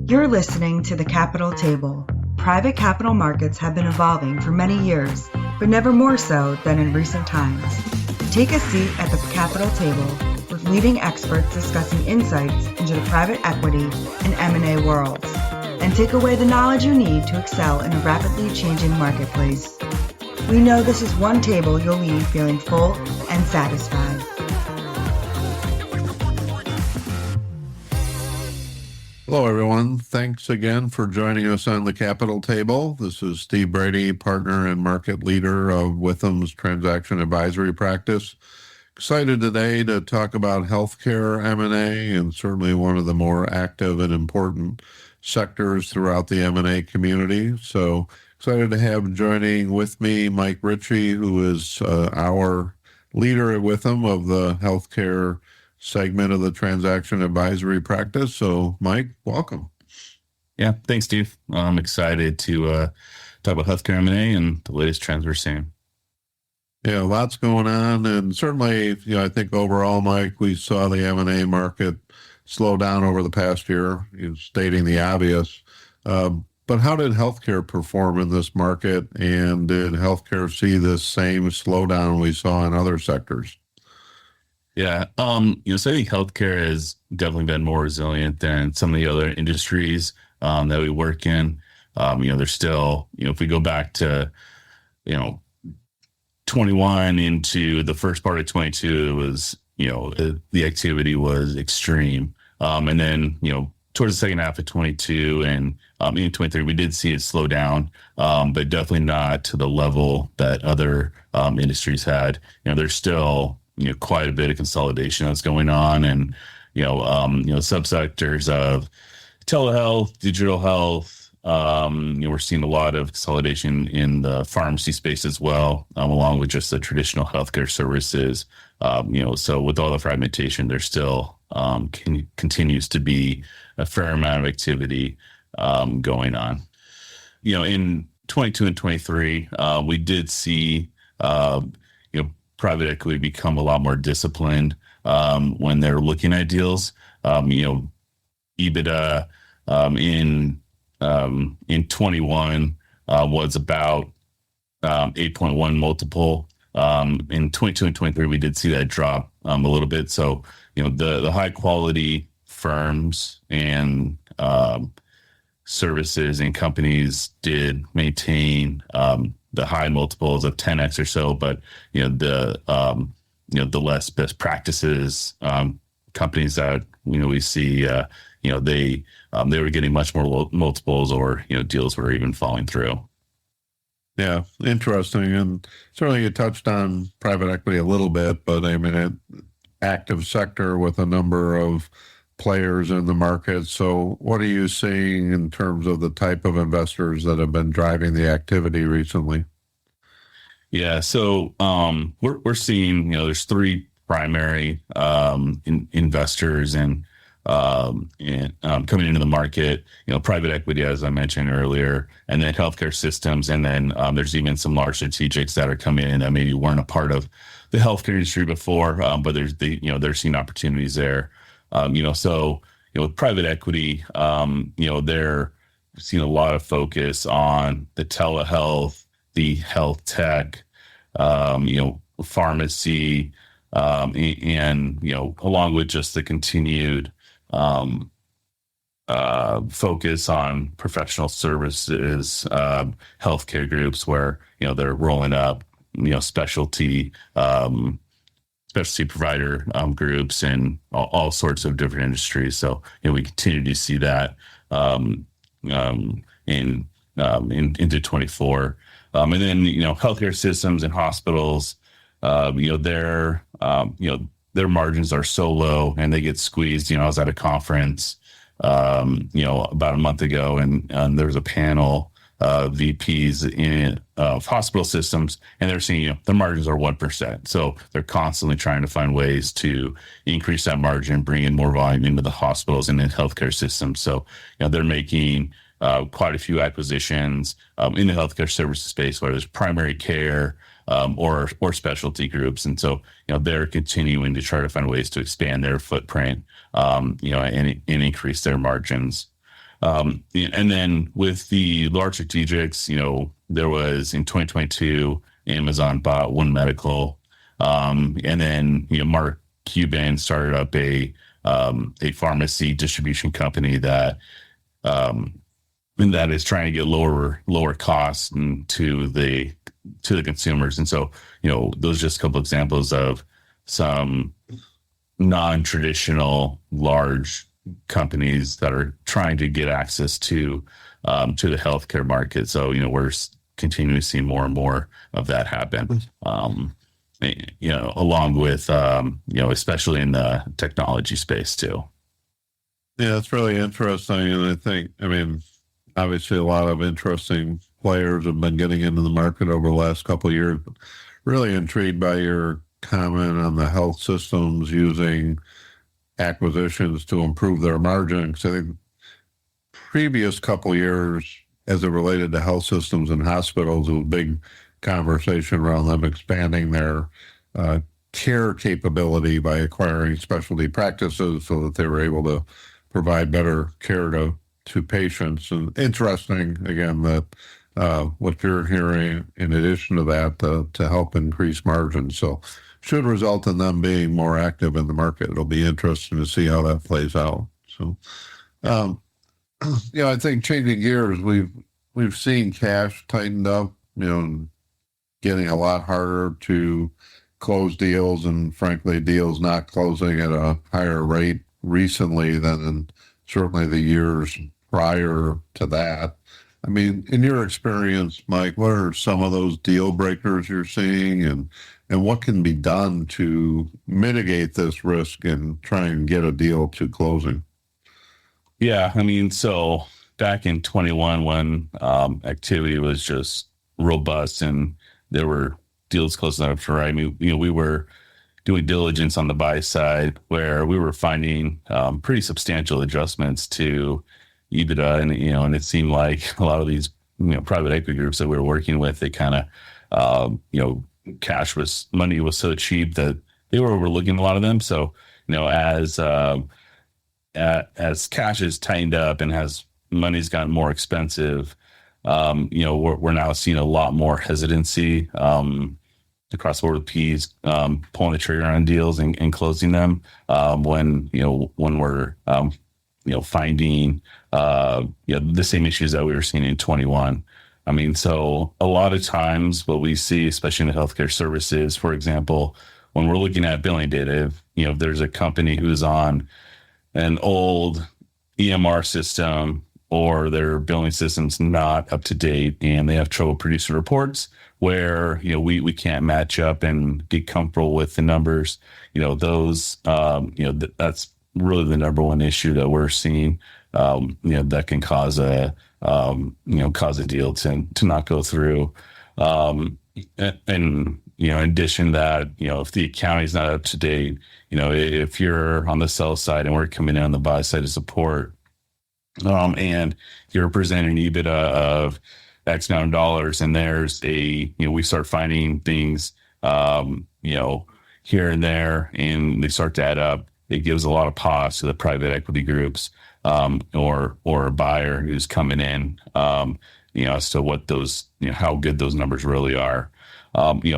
You're listening to The Capital Table. Private capital markets have been evolving for many years, but never more so than in recent times. Take a seat at the Capital Table with leading experts discussing insights into the private equity and M&A worlds, and take away the knowledge you need to excel in a rapidly changing marketplace. We know this is one table you'll leave feeling full and satisfied. Hello, everyone. Thanks again for joining us on the Capital Table. This is Steve Brady, partner and market leader of Witham's transaction advisory practice. Excited today to talk about healthcare M&A, and certainly one of the more active and important sectors throughout the M&A community. So excited to have joining with me Mike Ritchie, who is our leader at Witham of the healthcare segment of the transaction advisory practice. So Mike, welcome. Yeah, thanks, Steve. I'm excited to talk about healthcare M&A and the latest trends we're seeing. Yeah, lots going on, and certainly, I think overall, Mike, we saw the M&A market slow down over the past year, stating the obvious. But how did healthcare perform in this market, and did healthcare see this same slowdown we saw in other sectors? Yeah, so I think healthcare has definitely been more resilient than some of the other industries that we work in. There's still, if we go back to, 21 into the first part of 22, it was, the activity was extreme. And then, towards the second half of 22 and in 23, we did see it slow down, but definitely not to the level that other industries had. There's still quite a bit of consolidation that's going on, and subsectors of telehealth, digital health. We're seeing a lot of consolidation in the pharmacy space as well, along with just the traditional healthcare services. So with all the fragmentation, there's still continues to be a fair amount of activity going on. In 22 and 23, we did see private equity become a lot more disciplined when they're looking at deals. EBITDA in 21 was about 8.1 multiple. In 22 and 23, we did see that drop a little bit. So, the high quality firms and services and companies did maintain the high multiples of 10x or so, but the less best practices companies that we see, they were getting much more multiples, or deals were even falling through. Yeah, interesting. And certainly you touched on private equity a little bit, but I mean, an active sector with a number of players in the market. So what are you seeing in terms of the type of investors that have been driving the activity recently? Yeah, so we're seeing, there's three primary investors and coming into the market, private equity, as I mentioned earlier, and then healthcare systems. And then there's even some large strategics that are coming in that maybe weren't a part of the healthcare industry before, but they're seeing opportunities there. So with private equity, they're seeing a lot of focus on the telehealth, the health tech, pharmacy, and along with just the continued focus on professional services, healthcare groups where they're rolling up specialty provider groups and all sorts of different industries. So we continue to see that into 24, and then healthcare systems and hospitals. Their margins are so low and they get squeezed. I was at a conference about a month ago, and there was a panel VPs in hospital systems, and they're seeing their margins are 1%. So they're constantly trying to find ways to increase that margin, bring in more volume into the hospitals and in healthcare systems. So they're making quite a few acquisitions in the healthcare services space, whether it's primary care or specialty groups. And so they're continuing to try to find ways to expand their footprint, and increase their margins. And then with the large strategics, there was in 2022, Amazon bought One Medical, and then Mark Cuban started up a pharmacy distribution company that is trying to get lower costs to the consumers. And so those are just a couple examples of some non-traditional large companies that are trying to get access to the healthcare market. So we're continuing to see more and more of that happen. Along with especially in the technology space too. Yeah, it's really interesting, and I mean, obviously a lot of interesting players have been getting into the market over the last couple of years. But really intrigued by your comment on the health systems using acquisitions to improve their margins. I think previous couple of years, as it related to health systems and hospitals, it was a big conversation around them expanding their care capability by acquiring specialty practices so that they were able to provide better care to patients. And interesting, again, that what you're hearing in addition to that to help increase margins. So should result in them being more active in the market. It'll be interesting to see how that plays out. So, I think changing gears, we've seen cash tightened up, getting a lot harder to close deals, and frankly, deals not closing at a higher rate recently than in certainly the years prior to that. I mean, in your experience, Mike, what are some of those deal breakers you're seeing, and what can be done to mitigate this risk and try and get a deal to closing? Yeah, I mean, so back in 21 when activity was just robust and there were deals closing up for, I mean, we were doing diligence on the buy side where we were finding pretty substantial adjustments to EBITDA, and it seemed like a lot of these private equity groups that we were working with, they kind of money was so cheap that they were overlooking a lot of them. So as cash is tightened up and as money's gotten more expensive, we're now seeing a lot more hesitancy across the board with PEs pulling the trigger on deals and closing them when we're finding the same issues that we were seeing in 21. I mean, so a lot of times what we see, especially in the healthcare services, for example, when we're looking at billing data, if there's a company who's on an old EMR system or their billing system's not up to date and they have trouble producing reports where, we can't match up and get comfortable with the numbers, that's really the number one issue that we're seeing, that can cause a deal to not go through. And in addition to that, if the accounting's not up to date, if you're on the sell side and we're coming in on the buy side to support, and you're presenting EBITDA of X amount of dollars, and there's we start finding things, here and there, and they start to add up. It gives a lot of pause to the private equity groups, or a buyer who's coming in, as to what those, how good those numbers really are.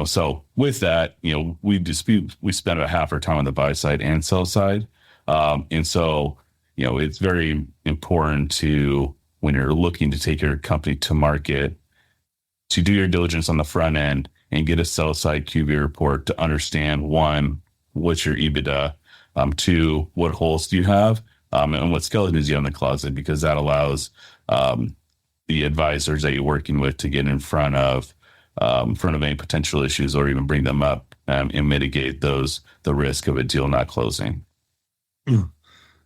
So with that, we spend about half our time on the buy side and sell side. And so, it's very important to, when you're looking to take your company to market, to do your diligence on the front end and get a sell side QB report to understand, one, what's your EBITDA, two, what holes do you have, and what skeletons you have in the closet, because that allows the advisors that you're working with to get in front of any potential issues or even bring them up and mitigate the risk of a deal not closing.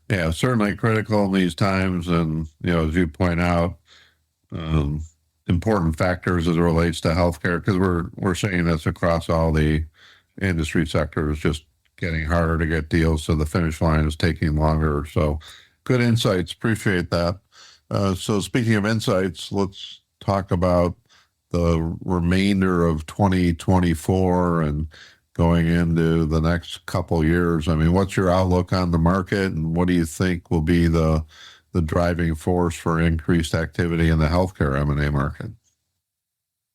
Yeah, certainly critical in these times. And, as you point out, important factors as it relates to healthcare, because we're seeing this across all the industry sectors, just getting harder to get deals. So the finish line is taking longer. So good insights. Appreciate that. So speaking of insights, let's talk about the remainder of 2024 and going into the next couple years. I mean, what's your outlook on the market, and what do you think will be the the driving force for increased activity in the healthcare M&A market?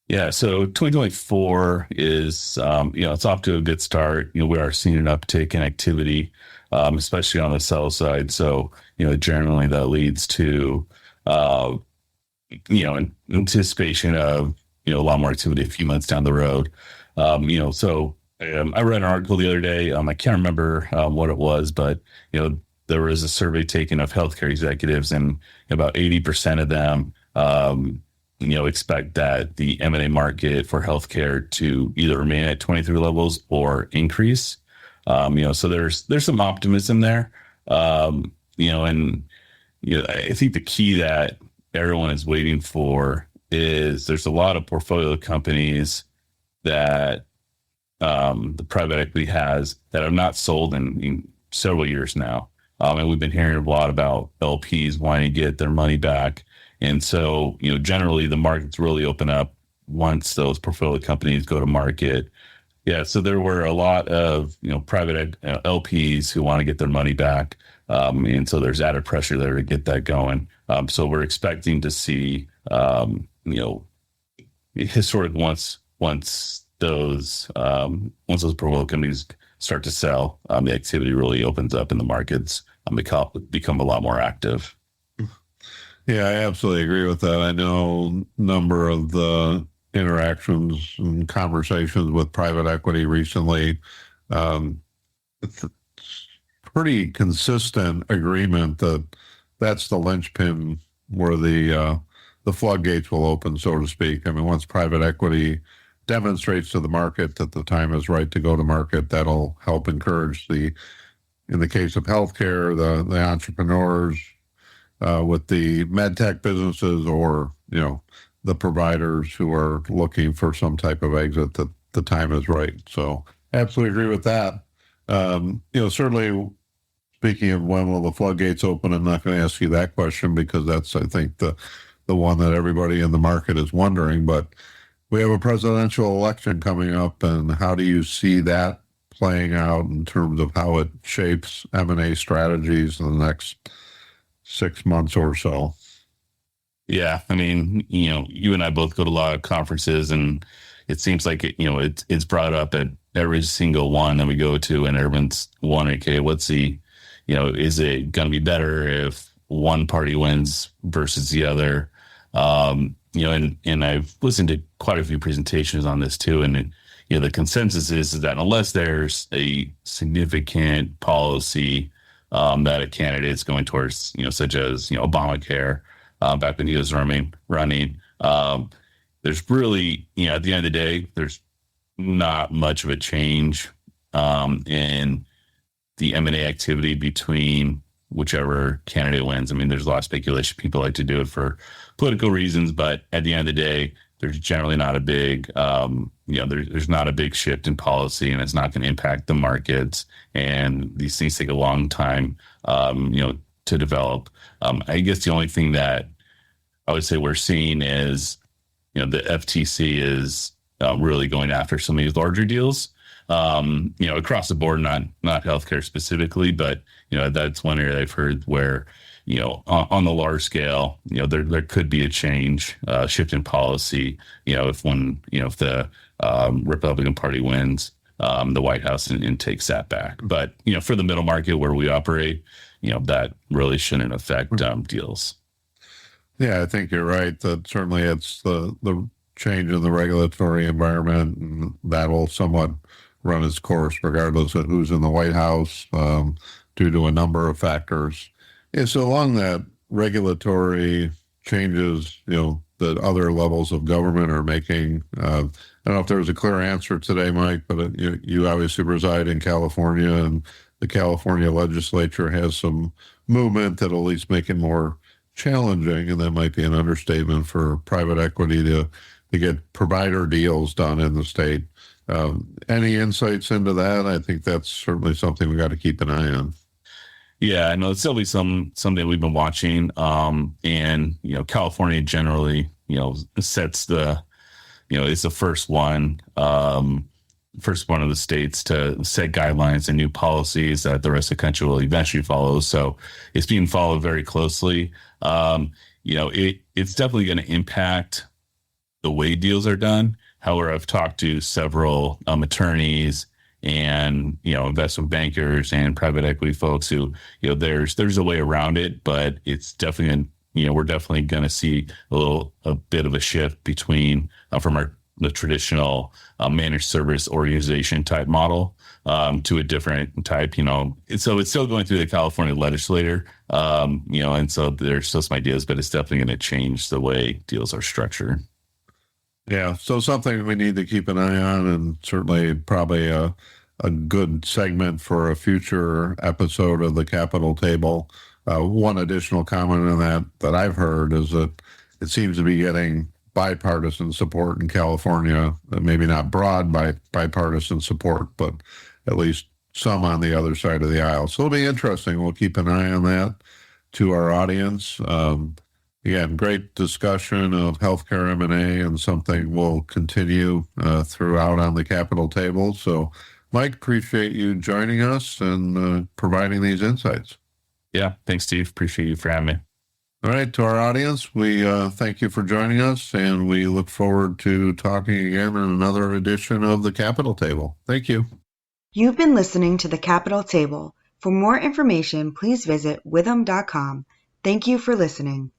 Yeah, so 2024 is, it's off to a good start. We are seeing an uptick in activity, especially on the sell side. So, generally that leads to, an anticipation of, a lot more activity a few months down the road. I read an article the other day. I can't remember what it was, but, there was a survey taken of healthcare executives, and about 80% of them, expect that the M&A market for healthcare to either remain at 23 levels or increase. So there's some optimism there. I think the key that everyone is waiting for is there's a lot of portfolio companies that the private equity has that have not sold in several years now. And we've been hearing a lot about LPs wanting to get their money back. And so, generally the markets really open up once those portfolio companies go to market. Yeah. So there were a lot of, private LPs who want to get their money back. And so there's added pressure there to get that going. So we're expecting to see, historic once those portfolio companies start to sell, the activity really opens up in the markets and become a lot more active. Yeah, I absolutely agree with that. I know a number of the interactions and conversations with private equity recently. It's pretty consistent agreement that that's the linchpin where the floodgates will open, so to speak. I mean, once private equity demonstrates to the market that the time is right to go to market, that'll help encourage in the case of healthcare, the entrepreneurs with the med tech businesses, or the providers who are looking for some type of exit, that the time is right. So absolutely agree with that. Certainly, speaking of when will the floodgates open, I'm not going to ask you that question because that's, I think, the one that everybody in the market is wondering. But we have a presidential election coming up, and how do you see that playing out in terms of how it shapes M&A strategies in the next 6 months or so? Yeah. I mean, you and I both go to a lot of conferences, and it seems like it's brought up at every single one that we go to, and everyone's wondering, okay, is it going to be better if one party wins versus the other? And I've listened to quite a few presentations on this too. And, the consensus is that unless there's a significant policy that a candidate is going towards, such as, Obamacare, back when he was running, there's really, at the end of the day, there's not much of a change in the M&A activity between whichever candidate wins. I mean, there's a lot of speculation. People like to do it for political reasons, but at the end of the day, there's generally not a big, there's not a big shift in policy, and it's not going to impact the markets. And these things take a long time, to develop. I guess the only thing that I would say we're seeing is, the FTC is really going after some of these larger deals, across the board, not healthcare specifically, but, that's one area I've heard where, on the large scale, there could be a shift in policy, if the Republican Party wins the White House and takes that back. But, for the middle market where we operate, that really shouldn't affect deals. Yeah, I think you're right. That certainly it's the change in the regulatory environment, and that will somewhat run its course regardless of who's in the White House, due to a number of factors. Yeah, so along that regulatory changes, that other levels of government are making, I don't know if there was a clear answer today, Mike, but you obviously reside in California, and the California legislature has some movement that'll at least make it more challenging, and that might be an understatement, for private equity to get provider deals done in the state. Any insights into that? I think that's certainly something we got to keep an eye on. Yeah, I know it's certainly something we've been watching. And, California generally, sets it's the first one, first one of the states to set guidelines and new policies that the rest of the country will eventually follow. So it's being followed very closely. It's definitely going to impact the way deals are done. However, I've talked to several attorneys and investment bankers and private equity folks who there's a way around it, but it's definitely we're definitely going to see a bit of a shift between from the traditional managed service organization type model to a different type. So it's still going through the California legislature, and so there's still some ideas, but it's definitely going to change the way deals are structured. Yeah, so something we need to keep an eye on, and certainly probably a good segment for a future episode of the Capital Table. One additional comment on that I've heard is that it seems to be getting bipartisan support in California, maybe not broad bipartisan support, but at least some on the other side of the aisle. So it'll be interesting. We'll keep an eye on that to our audience. Again, great discussion of healthcare M&A, and something we'll continue throughout on the Capital Table. So, Mike, appreciate you joining us and providing these insights. Yeah, thanks, Steve. Appreciate you for having me. All right, to our audience, we thank you for joining us, and we look forward to talking again in another edition of the Capital Table. Thank you. You've been listening to the Capital Table. For more information, please visit withum.com. Thank you for listening.